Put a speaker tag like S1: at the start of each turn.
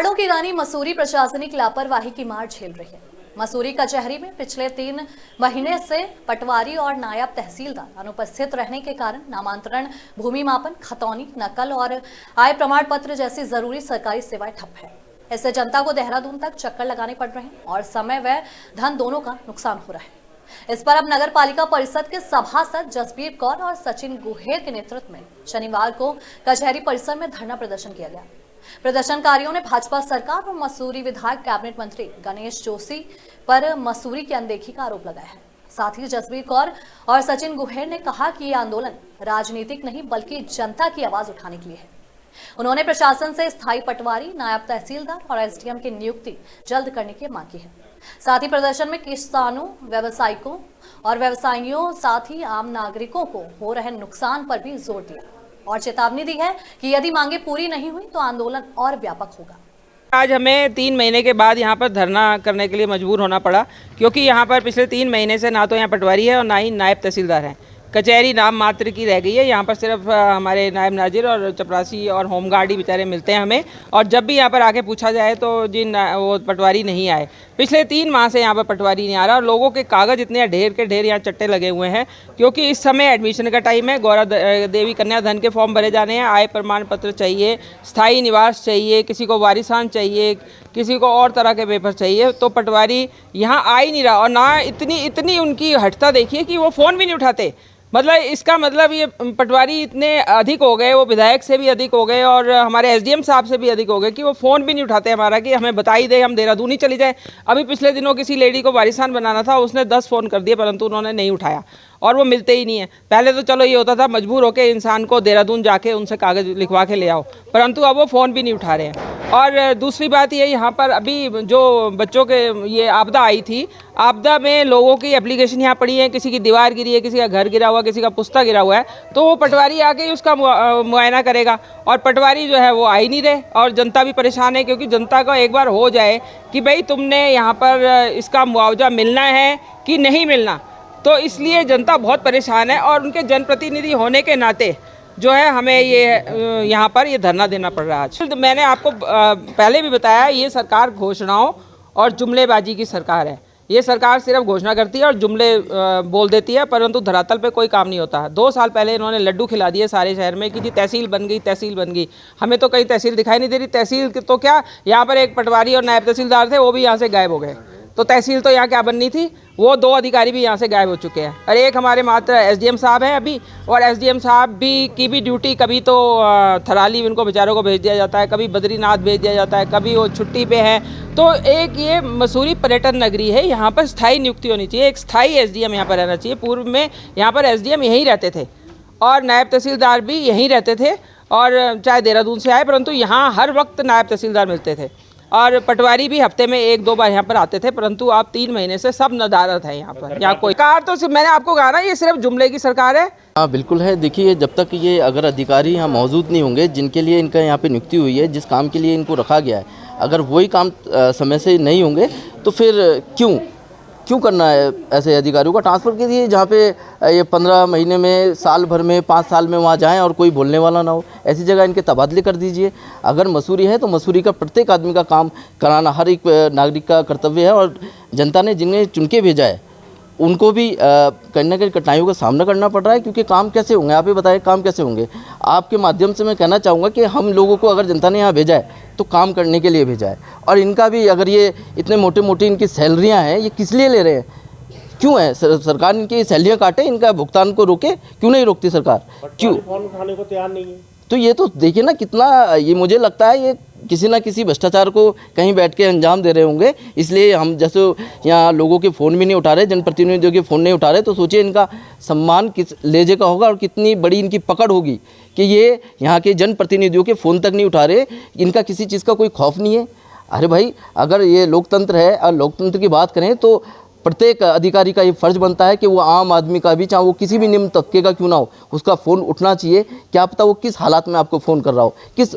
S1: पहाड़ों की रानी मसूरी प्रशासनिक लापरवाही की मार झेल रही है। मसूरी कचहरी में पिछले 3 महीने से पटवारी और नायब तहसीलदार अनुपस्थित रहने के कारण नामांतरण, भूमि मापन, खतौनी, नकल और आय प्रमाण पत्र जैसी जरूरी सरकारी सेवाएं ठप है। इससे जनता को देहरादून तक चक्कर लगाने पड़ रहे हैं और समय व धन दोनों का नुकसान हो रहा है। इस पर अब नगर पालिका परिषद के सभासद जसबीर कौर और सचिन गुहेर के नेतृत्व में शनिवार को कचहरी परिसर में धरना प्रदर्शन किया गया। प्रदर्शनकारियों ने भाजपा सरकार और मसूरी विधायक कैबिनेट मंत्री गणेश जोशी पर मसूरी की अनदेखी का आरोप लगाया है। साथ ही जसबीर कौर और सचिन गुहेर ने कहा कि यह आंदोलन राजनीतिक नहीं बल्कि जनता की आवाज उठाने के लिए है। उन्होंने प्रशासन से स्थायी पटवारी, नायब तहसीलदार और एसडीएम की नियुक्ति जल्द करने की मांग की है। साथ ही प्रदर्शन में किसानों, व्यावसायिकों और व्यवसायियों साथ ही आम नागरिकों को हो रहे नुकसान पर भी जोर दिया और चेतावनी दी है कि यदि मांगे पूरी नहीं हुई तो आंदोलन और व्यापक होगा।
S2: आज हमें 3 महीने के बाद यहाँ पर धरना करने के लिए मजबूर होना पड़ा, क्योंकि यहाँ पर पिछले 3 महीने से ना तो यहाँ पटवारी है और ना ही नायब तहसीलदार हैं। कचहरी नाम मात्र की रह गई है। यहाँ पर सिर्फ हमारे नायब नाजिर और चपरासी और होमगार्ड ही बेचारे मिलते हैं हमें, और जब भी यहाँ पर आके पूछा जाए तो वो पटवारी नहीं आए। पिछले 3 माह से यहाँ पर पटवारी नहीं आ रहा और लोगों के कागज़ इतने ढेर के ढेर यहाँ चट्टे लगे हुए हैं, क्योंकि इस समय एडमिशन का टाइम है। गौरा देवी कन्या धन के फॉर्म भरे जाने हैं, आय प्रमाण पत्र चाहिए, स्थायी निवास चाहिए, किसी को वारिसान चाहिए, किसी को और तरह के पेपर चाहिए। तो पटवारी यहाँ आ ही नहीं रहा और ना इतनी उनकी हटता देखिए कि वो फ़ोन भी नहीं उठाते। मतलब इसका मतलब ये पटवारी इतने अधिक हो गए, वो विधायक से भी अधिक हो गए और हमारे एसडीएम साहब से भी अधिक हो गए कि वो फ़ोन भी नहीं उठाते हमारा कि हमें बता ही दे, हम देहरादून ही चली जाए। अभी पिछले दिनों किसी लेडी को वारिसान बनाना था, उसने 10 फ़ोन कर दिए परंतु उन्होंने नहीं उठाया और वो मिलते ही नहीं है। पहले तो चलो ये होता था मजबूर होकर इंसान को देहरादून जाके उनसे कागज़ लिखवा के ले आओ, परंतु अब वो फ़ोन भी नहीं उठा रहे हैं। और दूसरी बात ये, यहाँ पर अभी जो बच्चों के ये आपदा आई थी, आपदा में लोगों की एप्लीकेशन यहाँ पड़ी है, किसी की दीवार गिरी है, किसी का घर गिरा हुआ, किसी का पुस्ता गिरा हुआ है, तो वो पटवारी आके ही उसका मुआयना करेगा और पटवारी जो है वो आ ही नहीं रहे और जनता भी परेशान है। क्योंकि जनता को एक बार हो जाए कि भाई तुमने यहाँ पर इसका मुआवजा मिलना है कि नहीं मिलना, तो इसलिए जनता बहुत परेशान है और उनके जनप्रतिनिधि होने के नाते जो है हमें ये यहाँ पर ये धरना देना पड़ रहा है आज। मैंने आपको पहले भी बताया, ये सरकार घोषणाओं और जुमलेबाजी की सरकार है। ये सरकार सिर्फ घोषणा करती है और जुमले बोल देती है, परंतु धरातल पे कोई काम नहीं होता है। 2 साल पहले इन्होंने लड्डू खिला दिए सारे शहर में कि जी तहसील बन गई, तहसील बन गई। हमें तो कहीं तहसील दिखाई नहीं दे रही। तहसील तो क्या, यहाँ पर एक पटवारी और नायब तहसीलदार थे, वो भी यहाँ से गायब हो गए। तो तहसील तो यहाँ क्या बननी थी, वो 2 अधिकारी भी यहाँ से गायब हो चुके हैं। और एक हमारे मात्र एसडीएम साहब हैं अभी, और एसडीएम साहब की भी ड्यूटी कभी तो थराली उनको बेचारों को भेज दिया जाता है, कभी बद्रीनाथ भेज दिया जाता है, कभी वो छुट्टी पे हैं। तो एक ये मसूरी पर्यटन नगरी है, यहाँ पर स्थायी नियुक्ति होनी चाहिए, एक स्थायी एसडीएम यहाँ पर रहना चाहिए। पूर्व में यहाँ पर एसडीएम यहीं रहते थे और नायब तहसीलदार भी यहीं रहते थे, और चाहे देहरादून से आए, परंतु यहाँ हर वक्त नायब तहसीलदार मिलते थे और पटवारी भी हफ्ते में 1-2 बार यहाँ पर आते थे। परंतु आप 3 महीने से सब नदारत है यहाँ पर। यहाँ कोई कार तो सिर्फ मैंने आपको कहा ना, ये सिर्फ जुमले की सरकार है।
S3: हाँ बिल्कुल है। देखिए, जब तक ये अगर अधिकारी यहाँ मौजूद नहीं होंगे जिनके लिए इनका यहाँ पे नियुक्ति हुई है, जिस काम के लिए इनको रखा गया है, अगर वही काम समय से नहीं होंगे तो फिर क्यों करना है ऐसे अधिकारियों का ट्रांसफ़र कीजिए, जहाँ पे ये 15 महीने में, साल भर में, 5 साल में वहाँ जाएं और कोई बोलने वाला ना हो। ऐसी जगह इनके तबादले कर दीजिए। अगर मसूरी है तो मसूरी का प्रत्येक आदमी का काम कराना हर एक नागरिक का कर्तव्य है, और जनता ने जिन्हें चुन के भेजा है उनको भी कहीं ना कहीं कठिनाइयों का सामना करना पड़ रहा है। क्योंकि काम कैसे होंगे, आप ही बताएं काम कैसे होंगे। आपके माध्यम से मैं कहना चाहूँगा कि हम लोगों को अगर जनता ने यहाँ भेजा है तो काम करने के लिए भेजा है, और इनका भी अगर ये इतने मोटे इनकी सैलरियाँ हैं, ये किस लिए ले रहे हैं, क्यों है सरकार इनकी सैलरियाँ काटे, इनका भुगतान को रोके, क्यों नहीं रोकती सरकार, क्यों फोन उठाने को तैयार नहीं है। तो ये तो देखिए ना कितना, ये मुझे लगता है ये किसी ना किसी भ्रष्टाचार को कहीं बैठ के अंजाम दे रहे होंगे। इसलिए हम जैसे यहाँ लोगों के फ़ोन भी नहीं उठा रहे, जनप्रतिनिधियों के फ़ोन नहीं उठा रहे, तो सोचिए इनका सम्मान किस लेजे का होगा और कितनी बड़ी इनकी पकड़ होगी कि ये यहाँ के जनप्रतिनिधियों के फ़ोन तक नहीं उठा रहे। इनका किसी चीज़ का कोई खौफ नहीं है। अरे भाई, अगर ये लोकतंत्र है और लोकतंत्र की बात करें तो प्रत्येक अधिकारी का ये फ़र्ज़ बनता है कि वो आम आदमी का भी, चाहे वो किसी भी निम्न तबके का क्यों ना हो, उसका फ़ोन उठना चाहिए। क्या पता वो किस हालात में आपको फ़ोन कर रहा हो, किस